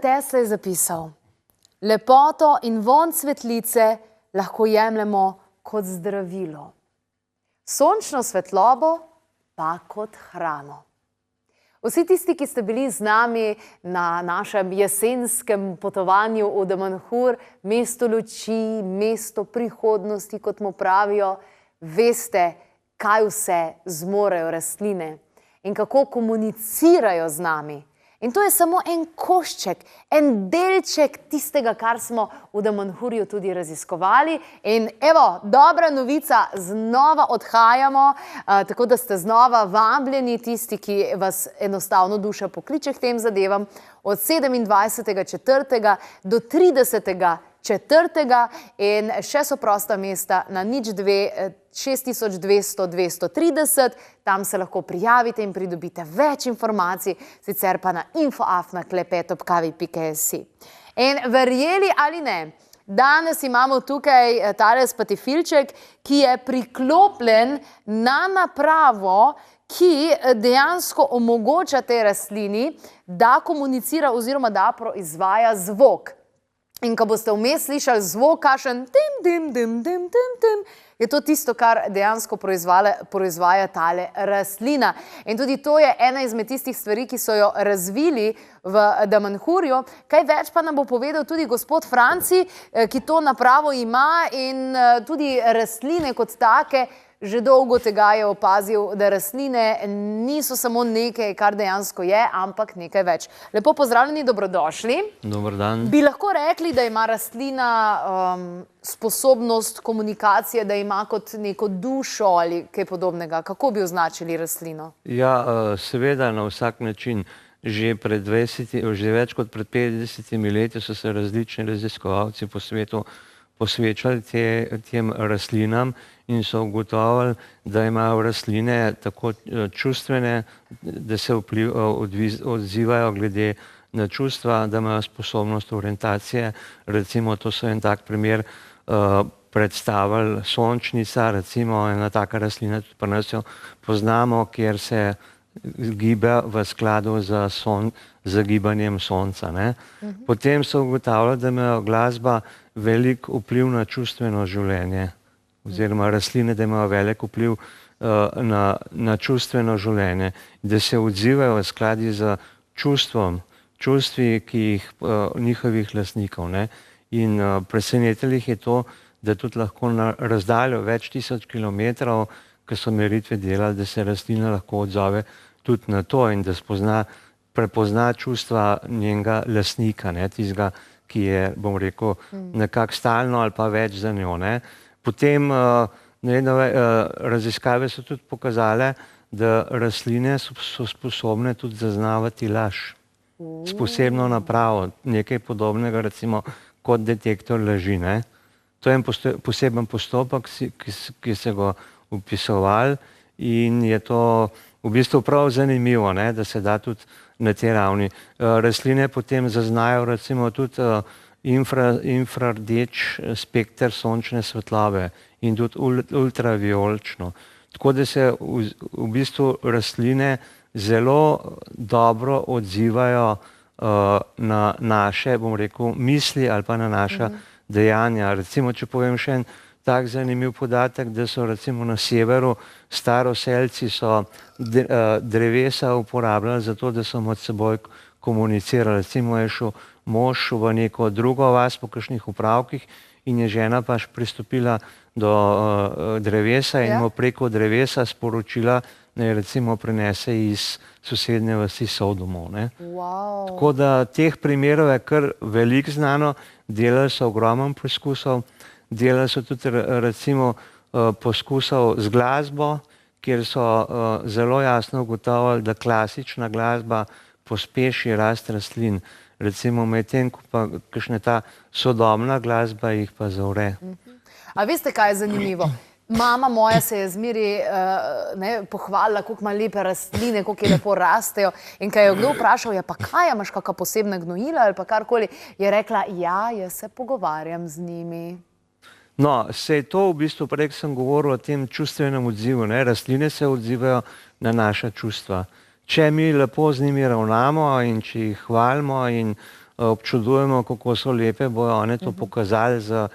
Tesla je zapisal: lepoto in vonj cvetlice lahko jemljemo kot zdravilo, sončno svetlobo pa kot hrano. Vsi tisti, ki ste bili z nami na našem jesenskem potovanju v Damanhur, mesto luči, mesto prihodnosti, kot mu pravijo, veste, kaj vse zmorejo rastline in kako komunicirajo z nami. In to je samo en košček, en delček tistega, kar smo v Damanhurju tudi raziskovali. In evo, dobra novica, znova odhajamo, tako da ste znova vabljeni, tisti, ki vas enostavno duša pokliče k tem zadevam, od 27.4. do 30.4. in še so prosta mesta na 02 6200 230, tam se lahko prijavite in pridobite več informacij, sicer pa na info@klepetobkavi.si. In verjeli ali ne, danes imamo tukaj tale spatifilček, ki je priklopljen na napravo, ki dejansko omogoča tej rastlini, da komunicira oziroma da proizvaja zvok. In ko boste vmes slišali zvok, kakšen tim, tim, tim, tim, tim, tim, je to tisto, kar dejansko proizvaja tale rastlina. In tudi to je ena izmed tistih stvari, ki so jo razvili v Damanhurju. Kaj več pa nam bo povedal tudi gospod Franci, ki to napravo ima in tudi rastline kot take. Že dolgo tega je opazil, da rastline niso samo nekaj, kar dejansko je, ampak nekaj več. Lepo pozdravljeni, dobrodošli. Dober dan. Bi lahko rekli, da ima rastlina sposobnost komunikacije, da ima kot neko dušo ali kaj podobnega? Kako bi označili rastlino? Ja, seveda na vsak način. Že več kot pred 50 leti so se različni raziskovalci po svetu posvečali tem rastlinam in so ugotovili, da imajo rastline tako čustvene, da se odzivajo glede na čustva, da imajo sposobnost orientacije. Recimo, to so en tak primer predstavili sončnica, recimo ena taka rastlina, tudi pri nas jo poznamo, kjer se giba v skladu z gibanjem sonca. Potem so ugotavljali, da imajo glasba velik vpliv na čustveno življenje, oziroma rastline, da imajo velik vpliv na čustveno življenje, da se odzivajo v skladu z čustvi, ki jih njihovih lastnikov. In presenetilo jih je to, da tudi lahko na razdaljo več tisoč kilometrov, ki so meritve delali, da se rastlina lahko odzove tudi na to in da prepozna čustva njenega lastnika, tistega, ki je, bom rekel, nekako stalno ali pa več za njo. Potem raziskave so tudi pokazale, da rastline so sposobne tudi zaznavati laž s posebno napravo, nekaj podobnega recimo kot detektor laži. To je en poseben postopek, ki se ga opisovali in je to v bistvu prav zanimivo, da se da tudi na tej ravni. Rastline potem zaznajo recimo tudi infrardeč spekter sončne svetlobe in tudi ultravijolično. Tako da se v bistvu rastline zelo dobro odzivajo na naše, bom rekel, misli ali pa na naša dejanja. Recimo, če povem še en tak zanimiv podatek, da so recimo na severu staroselci so drevesa uporabljali za to, da so med seboj komunicirali. Recimo je šel mož v neko drugo vas po kakšnih opravkih in je žena pač pristopila do drevesa in mu preko drevesa sporočila, naj recimo prinese iz sosednje vasi sol domov. Tako da teh primerov je kar veliko znano, delali so ogromno poskusov, delali so tudi recimo poskusov z glasbo, kjer so zelo jasno ugotovili, da klasična glasba pospeši rast rastlin. Recimo medtem, ko pa kakšna ta sodobna glasba jih pa zavre. A veste, kaj je zanimivo? Mama moja se je zmeri pohvalila, koliko ima lepe rastline, koliko je lepo rastejo. In kaj je kdo vprašal, pa kaj, imaš kakšna posebna gnojila ali pa karkoli, je rekla, ja, jaz se pogovarjam z njimi. No, se je to v bistvu, prej sem govoril o tem čustvenem odzivu. Rastline se odzivajo na naša čustva. Če mi lepo z njimi ravnamo in če jih hvalimo in občudujemo, kako so lepe, bojo one to pokazali z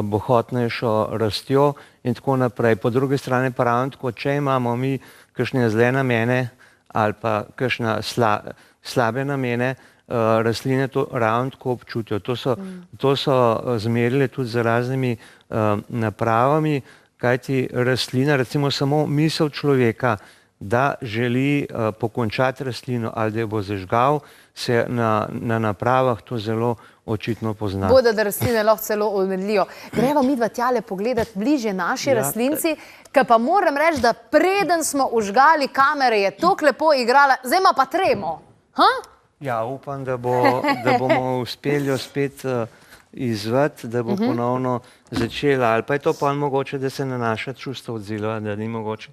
bohotnejšo rastjo in tako naprej. Po drugi strani pa ravno tako, če imamo mi kakšne zle namene ali pa kakšne slabe namene, rastline to ravno tako občutijo. To so zmerile tudi z raznimi napravami, kajti rastlina, recimo samo misel človeka, da želi pokončati rastlino ali da jo bo zažgal, se na napravah to zelo očitno pozna. Bodo, da rastline lahko celo omedlijo. Gremo midva tjale pogledati bližje naši rastlinci, ki pa moram reči, da preden smo užgali kamere, je toliko lepo igrala, zdaj ima pa tremo. Ja, upam, da bomo uspeli jo spet izvati, da bo ponovno začela. Ali pa je to pa mogoče, da se na naša čustva odziva, da ni mogoče.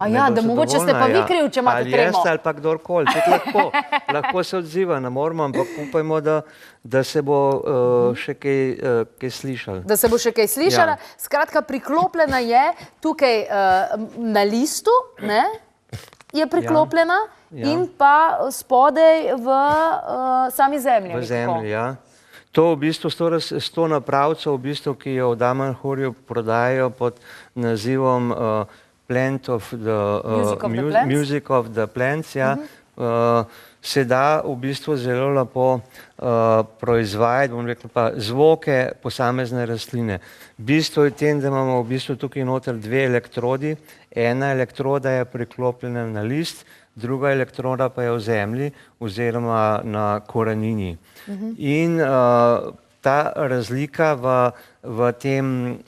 A ja, da mogoče ste pa vi kriv, če imate tremo. Ali jaz ali pa kdorkoli, tudi lahko se odziva, ne moramo, ampak upajmo, da se bo še kaj slišalo. Da se bo še kaj slišala. Skratka, priklopljena je tukaj na listu, je priklopljena in pa spodaj v sami zemlji. V zemlji, ja. To v bistvu, s to napravco, v bistvu, ki jo v Damanhurju prodajajo pod nazivom Plant of the Music of the Plants, ja, se da v bistvu zelo lepo proizvajati, bom rekel pa, zvoke posamezne rastline. Bistvo je tem, da imamo v bistvu tukaj noter dve elektrodi. Ena elektroda je priklopljena na list, druga elektroda pa je v zemlji oziroma na korenini. In ta razlika v tem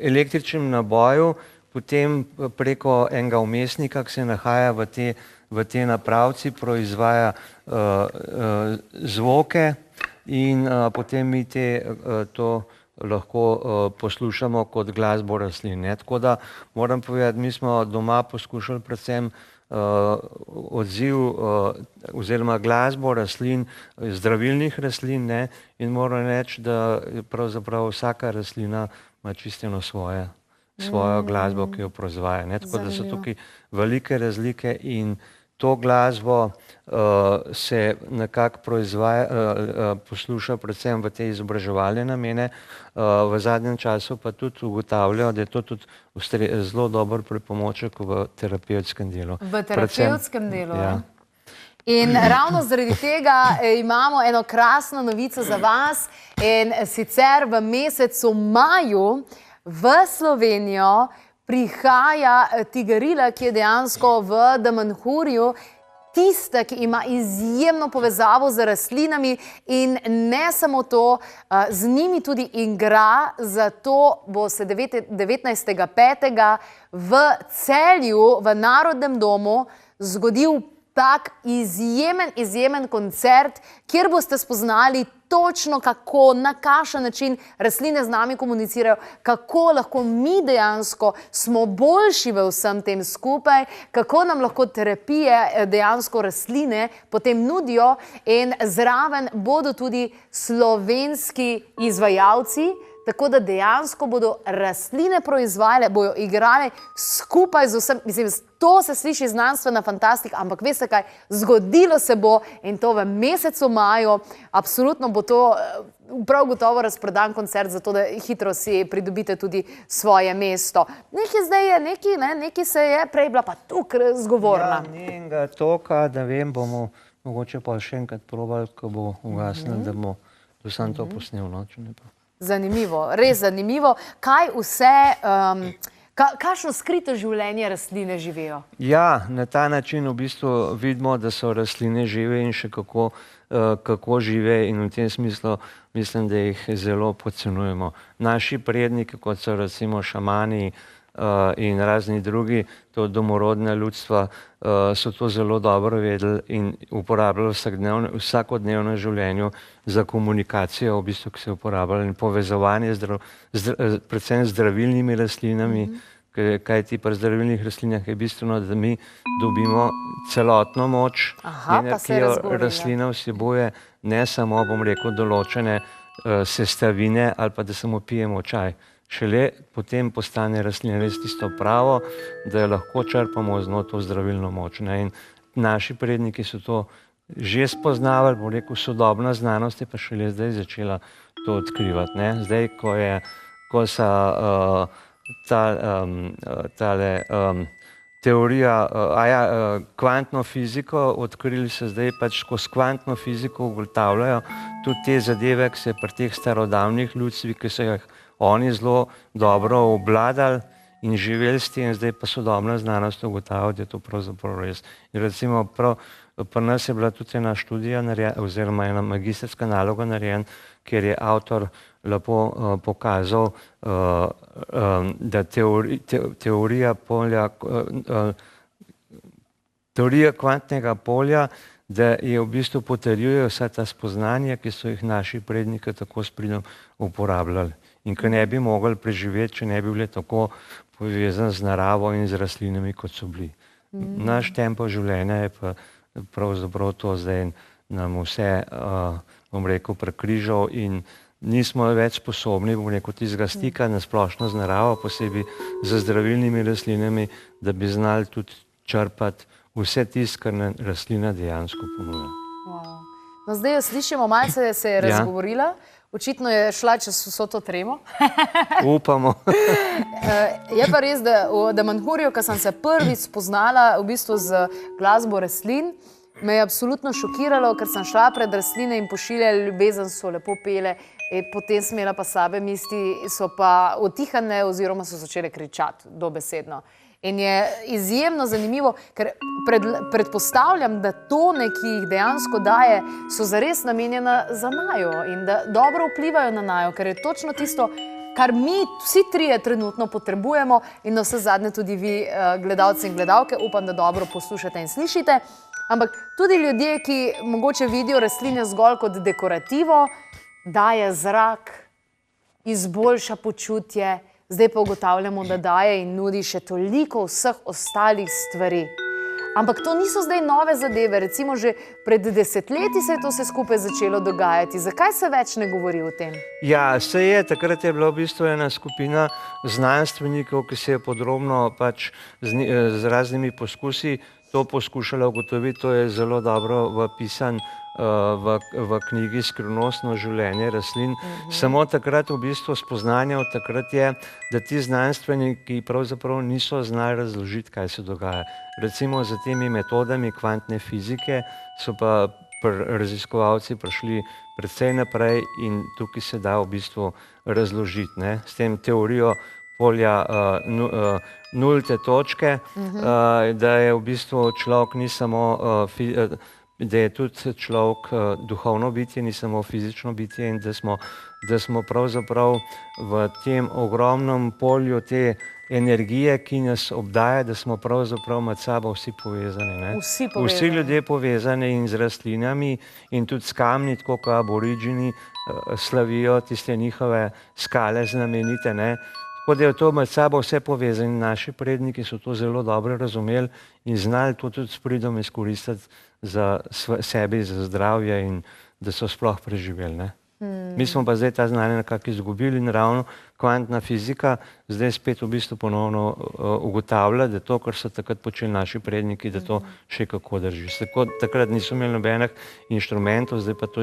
električnem naboju potem preko enega vmesnika, ki se nahaja v te napravci, proizvaja zvoke in potem mi to lahko poslušamo kot glasbo rastlin. Tako da moram povedati, mi smo doma poskušali predvsem odziv oziroma glasbo rastlin, zdravilnih rastlin, in moram reči, da pravzaprav vsaka rastlina ima čisto svojo glasbo, ki jo proizvaja. Tako da so tukaj velike razlike in to glasbo se nekako posluša predvsem v te izobraževalne namene. V zadnjem času pa tudi ugotavljajo, da je to tudi zelo dober pripomoček v terapevtskem delu. V terapevtskem delu, ja. In ravno zaradi tega imamo eno krasno novico za vas, in sicer v mesecu maju v Slovenijo prihaja tigarila, ki je dejansko v Damanhurju tista, ki ima izjemno povezavo z rastlinami in ne samo to, z njimi tudi igra, zato bo se 19.5. v Celju, v Narodnem domu, zgodil tak izjemen koncert, kjer boste spoznali točno kako, na kakšen način rastline z nami komunicirajo, kako lahko mi dejansko smo boljši v vsem tem skupaj, kako nam lahko terapije dejansko rastline potem nudijo, in zraven bodo tudi slovenski izvajalci, tako da dejansko bodo rastline proizvajale, bojo igrale skupaj z vsem, mislim, to se sliši znanstvena fantastika, ampak veste kaj, zgodilo se bo, in to v mesecu maju, absolutno bo to prav gotovo razprodan koncert, zato da hitro si pridobite tudi svoje mesto. Nekaj zdaj je, nekaj se je, prej bila pa tukaj zgovorna. Ja, ni enega toka, da vem, bomo mogoče pa še enkrat probali, ko bo ugasnil, da bomo vsem to posnel, če ne pa. Zanimivo, res zanimivo. Kaj vse, kakšno skrito življenje rastline živijo? Ja, na ta način v bistvu vidimo, da so rastline žive in še kako žive, in v tem smislu mislim, da jih zelo podcenjujemo. Naši predniki, kot so recimo šamani in razni drugi, to domorodne ljudstva, so to zelo dobro vedeli in uporabljali v vsakodnevnem življenju za komunikacijo, v bistvu, ki se uporabljajo, in povezovanje predvsem z zdravilnimi rastlinami, kajti pri zdravilnih rastlinah je bistveno, da mi dobimo celotno moč, ki jo rastlina vsebuje, ne samo, bom rekel, določene sestavine ali pa da samo pijemo čaj. Šele potem postane rastlina res tisto pravo, da jo lahko črpamo z to zdravilno moč. In naši predniki so to že spoznavali, bom rekel, sodobna znanost je pa šele zdaj začela to odkrivati, ne. Zdaj, ko so tale teorija, kvantno fiziko odkrili, se zdaj pač skozi kvantno fiziko ugotavljajo tudi te zadeve, ki se pri teh starodavnih ljudstvi, ki so jih oni zelo dobro obvladali in živeli s tem, zdaj pa sodobna znanost ugotavlja, da je to pravzaprav res. In recimo prav pri nas je bila tudi ena študija oziroma ena magistrska naloga narejena, kjer je avtor lepo pokazal, da teorija kvantnega polja, da je v bistvu potrjuje vsa ta spoznanja, ki so jih naši predniki tako s pridom uporabljali in ki ne bi mogli preživeti, če ne bi bili tako povezani z naravo in z rastlinami, kot so bili. Naš tempo življenja je pa pravzaprav to zdaj nam vse, bom rekel, prekrižal in nismo več sposobni, bom rekel, tistega stika na splošno z naravo, posebej z zdravilnimi rastlinami, da bi znali tudi črpati vse tisto, kar nam rastlina dejansko ponuja. No, zdaj jo slišimo, malce se je razgovorila, očitno je šla čez vso to tremo. Upamo. Je pa res, da Manhurju, ko sem se prvič spoznala v bistvu z glasbo rastlin, me je absolutno šokiralo, ker sem šla pred rastline in pošiljali ljubezen, so lepo pele, potem sem imela pa slabe misli, so pa utihane oziroma so začele kričati dobesedno. In je izjemno zanimivo, ker predpostavljam, da tone, ki jih dejansko daje, so zares namenjena za najo in da dobro vplivajo na najo, ker je točno tisto, kar mi vsi trije trenutno potrebujemo in na vse zadnje tudi vi, gledalci in gledalke, upam, da dobro poslušate in slišite. Ampak tudi ljudje, ki mogoče vidijo rastline zgolj kot dekorativo, daje zrak, izboljša počutje, zdaj pa ugotavljamo, da daje in nudi še toliko vseh ostalih stvari. Ampak to niso zdaj nove zadeve, recimo že pred desetletji se je to vse skupaj začelo dogajati. Zakaj se več ne govori o tem? Ja, se je, takrat je bila v bistvu ena skupina znanstvenikov, ki se je podrobno pač z raznimi poskusi to poskušala ugotoviti. To je zelo dobro vpisan v knjigi Skrivnostno življenje rastlin. Samo takrat v bistvu spoznanje od takrat je, da ti znanstveniki pravzaprav niso znali razložiti, kaj se dogaja. Recimo za temi metodami kvantne fizike so pa raziskovalci prišli precej naprej in tukaj se da v bistvu razložiti, ne, s tem teorijo polja nulte točke, da je v bistvu človek ni samo da je tudi človek duhovno bitje, ni samo fizično bitje in da smo pravzaprav v tem ogromnem polju te energije, ki nas obdaja, da smo pravzaprav med sabo vsi povezani, ne. Vsi ljudje povezani in z rastlinami in tudi s kamni, tako kot aboriđini slavijo tiste njihove skale znamenite, ne. Tako da je to med sabo vse povezano. Naši predniki so to zelo dobro razumeli in znali to tudi s pridom izkoristiti za sebe, za zdravje in da so sploh preživeli, ne. Mi smo pa zdaj ta znanje nekako izgubili in ravno kvantna fizika zdaj spet v bistvu ponovno ugotavlja, da to, kar so takrat počeli naši predniki, da to še kako drži. Takrat niso imeli nobenih inštrumentov, zdaj pa to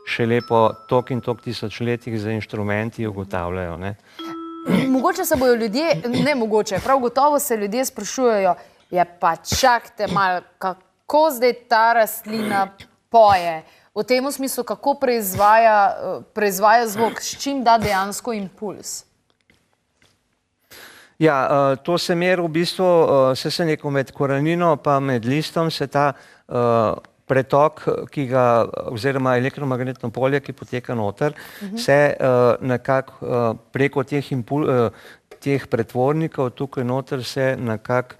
šele po toliko in toliko tisočletjih z inštrumenti ugotavljajo, ne. Mogoče se bojo ljudje, ne mogoče, prav gotovo se ljudje sprašujejo, ja pa čakajte malo, kako zdaj ta rastlina poje? V tem smislu, kako proizvaja zvok, s čim da dejansko impuls? Ja, to se meri v bistvu, se neko med korenino pa med listom se ta pretok, ki ga, oziroma elektromagnetno polje, ki poteka noter, se nekako preko teh pretvornikov tukaj noter se nekako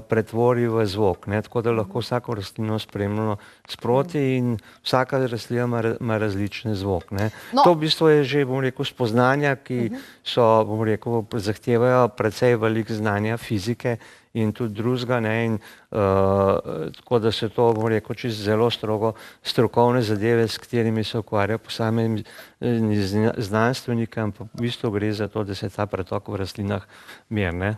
pretvori v zvok, ne, tako da lahko vsako rastlino spremljamo sproti in vsaka rastlina ima različne zvok, ne. To v bistvu je že, bom rekel, spoznanja, ki so, bom rekel, zahtevajo precej veliko znanja fizike in tudi drugega, ne, in tako da so to, bom rekel, čisto zelo strogo strokovne zadeve, s katerimi se ukvarja posamezni znanstveniki, ampak v bistvu gre za to, da se ta pretok v rastlinah meri, ne.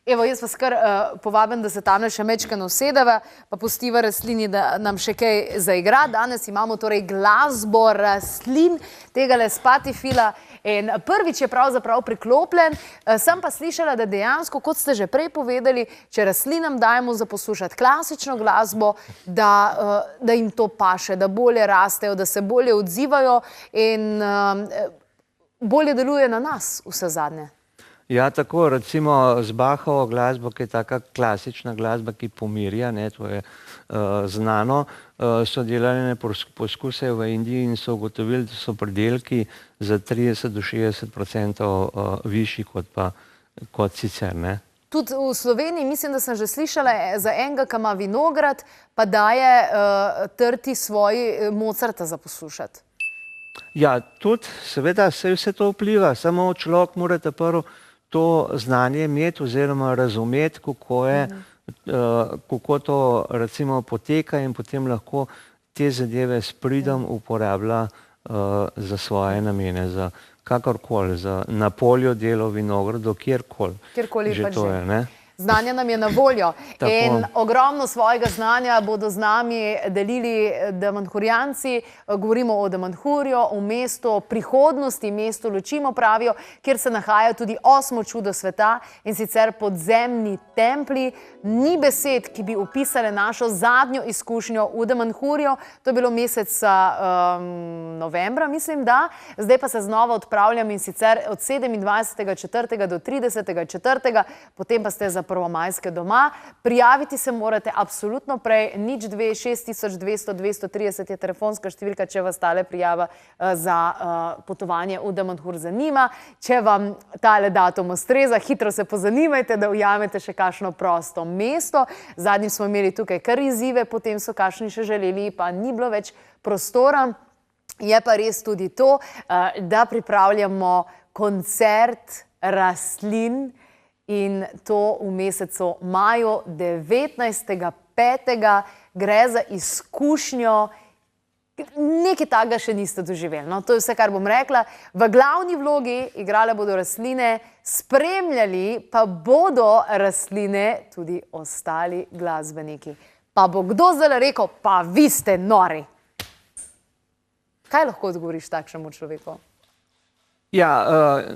Evo, jaz vas kar povabim, da se tamle še mečkeno usedeva, pa pustiva rastlini, da nam še kaj zaigra. Danes imamo torej glasbo rastlin, tegale Spatifila, in prvič je pravzaprav priklopljen. Sem pa slišala, da dejansko, kot ste že prej povedali, če rastlinam dajemo za poslušati klasično glasbo, da jim to paše, da bolje rastejo, da se bolje odzivajo in bolje deluje na nas vse zadnje. Ja, tako, recimo z Bachovo glasbo, ki je taka klasična glasba, ki pomirja, ne, to je znano, so delali poskuse v Indiji in so ugotovili, da so pridelki za 30 do 60% višji kot sicer, ne. Tudi v Sloveniji, mislim, da sem že slišala za enega, ki ima vinograd, pa daje trti svoji Mozarta za poslušati. Ja, tudi, seveda, vse to vpliva, samo človek mora prvo to znanje imeti oziroma razumeti, kako to recimo poteka in potem lahko te zadeve s pridom uporablja za svoje namene, za kakorkoli, na polju, delo, vinogradu, kjerkoli že to je, ne. Znanje nam je na voljo in ogromno svojega znanja bodo z nami delili Damanhurjanci. Govorimo o Damanhurju, o mestu, o prihodnosti mestu Ločimo, pravijo, kjer se nahaja tudi 8. čudo sveta, in sicer podzemni templji. Ni besed, ki bi opisale našo zadnjo izkušnjo v Damanhurju. To je bilo meseca novembra, mislim, da. Zdaj pa se znova odpravljam, in sicer od 27.4. do 30.4. Potem pa ste za prvomajske doma. Prijaviti se morate absolutno prej, 02 6200 230 je telefonska številka, če vas tale prijava za potovanje v Damanhur zanima. Če vam tale datum ustreza, hitro se pozanimajte, da ujamete še kakšno prosto mesto. Zadnjič smo imeli tukaj kar izzive, potem so kakšni še želeli, pa ni bilo več prostora. Je pa res tudi to, da pripravljamo koncert rastlin, in to v mesecu maju, 19.5. Gre za izkušnjo, nekaj takega še niste doživeli. No, to je vse, kar bom rekla. V glavni vlogi igrale bodo rastline, spremljali pa bodo rastline tudi ostali glasbeniki. Pa bo kdo zdaj rekel, pa vi ste nori. Kaj lahko odgovoriš takšnemu človeku? Ja,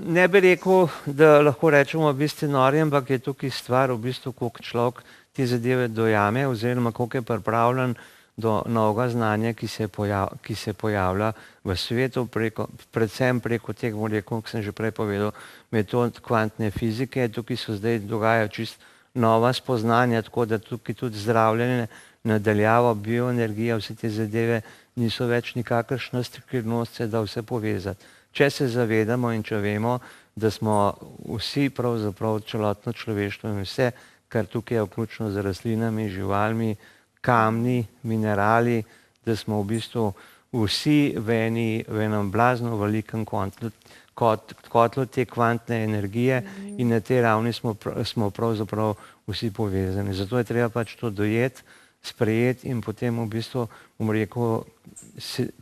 ne bi rekel, da lahko rečemo, v bistvu nori, ampak je tukaj stvar, v bistvu, koliko človek te zadeve dojame, oziroma koliko je pripravljen do novega znanja, ki se pojavlja v svetu, predvsem preko teh, bom rekel, kot sem že prej povedal, metod kvantne fizike. Tukaj se zdaj dogajajo čist nova spoznanja, tako da tukaj tudi zdravljenje, nadaljavo, bioenergija, vse te zadeve niso več nikakršna skrivnost, se da vse povezati. Če se zavedamo in če vemo, da smo vsi pravzaprav celotno človeštvo in vse, kar tukaj je vključno z rastlinami, živalmi, kamni, minerali, da smo v bistvu vsi v enem blazno velikem kotlu te kvantne energije in na tej ravni smo pravzaprav vsi povezani. Zato je treba pač to dojeti, sprejeti in potem v bistvu, bom rekel,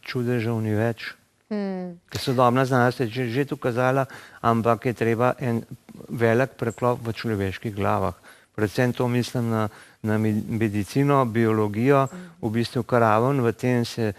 čudežev ni več. Ker sodobna znanost je že to kazala, ampak je treba en velik preklop v človeških glavah. Predvsem to mislim na medicino, biologijo, v bistvu karaven, v tem se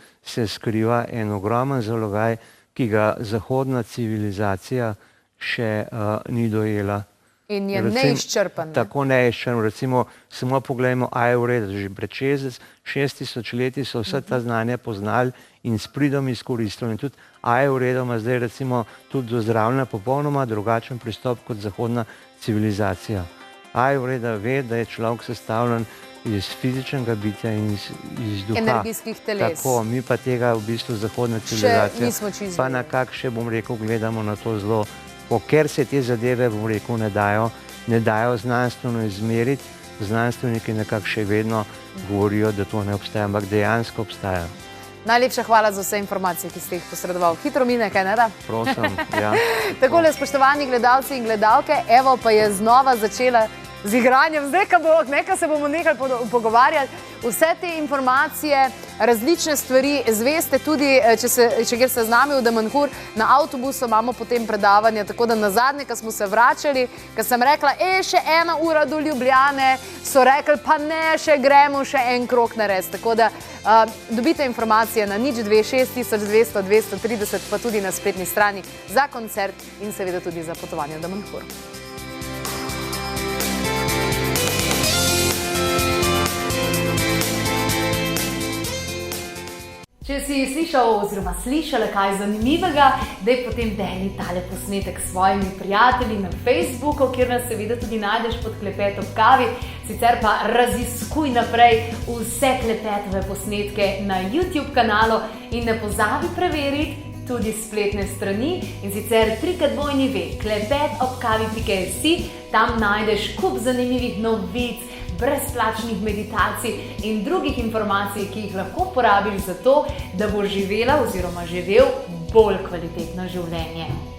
skriva en ogromen zalogaj, ki ga zahodna civilizacija še ni dojela. In je neizčrpan. Tako neizčrpan. Recimo, samo pogledajmo Ajurvedo, že pred 6000 leti so vse ta znanja poznali in s pridom izkoristili. In tudi Ajurvedo ima zdaj recimo tudi do zdravljenja popolnoma drugačen pristop kot zahodna civilizacija. Ajurveda ve, da je človek sestavljen iz fizičnega bitja in iz duha. Energijskih teles. Tako, mi pa tega v bistvu zahodna civilizacija pa nekako še, bom rekel, gledamo na to zelo, ker se te zadeve, bom rekel, ne dajo znanstveno izmeriti, znanstveniki nekako še vedno govorijo, da to ne obstaja, ampak dejansko obstaja. Najlepša hvala za vse informacije, ki ste jih posredoval. Hitro mine, kaj ne da? Prosim, ja. Takole, spoštovani gledalci in gledalke, evo pa je znova začela z igranjem, zdaj, ko se bomo nehali pogovarjati, vse te informacije, različne stvari zveste tudi, če greste z nami v Damanhur, na avtobusu imamo potem predavanje, tako da nazadnje, ko smo se vračali, ko sem rekla, še 1 ura do Ljubljane, so rekli, pa ne, še gremo še en krog narediti. Tako da dobite informacije na 026 200 230, pa tudi na spletni strani za koncert in seveda tudi za potovanje v Damanhur. Če si slišal oziroma slišala kaj zanimivega, daj potem deli tale posnetek s svojimi prijatelji na Facebooku, kjer nas seveda tudi najdeš pod Klepet ob kavi. Sicer pa raziskuj naprej vse Klepetove posnetke na YouTube kanalu in ne pozabi preveriti tudi spletne strani, in sicer www.klepetobkavi.si. Tam najdeš kup zanimivih novic, brezplačnih meditacij in drugih informacij, ki jih lahko porabiš za to, da boš živela oziroma živel bolj kvalitetno življenje.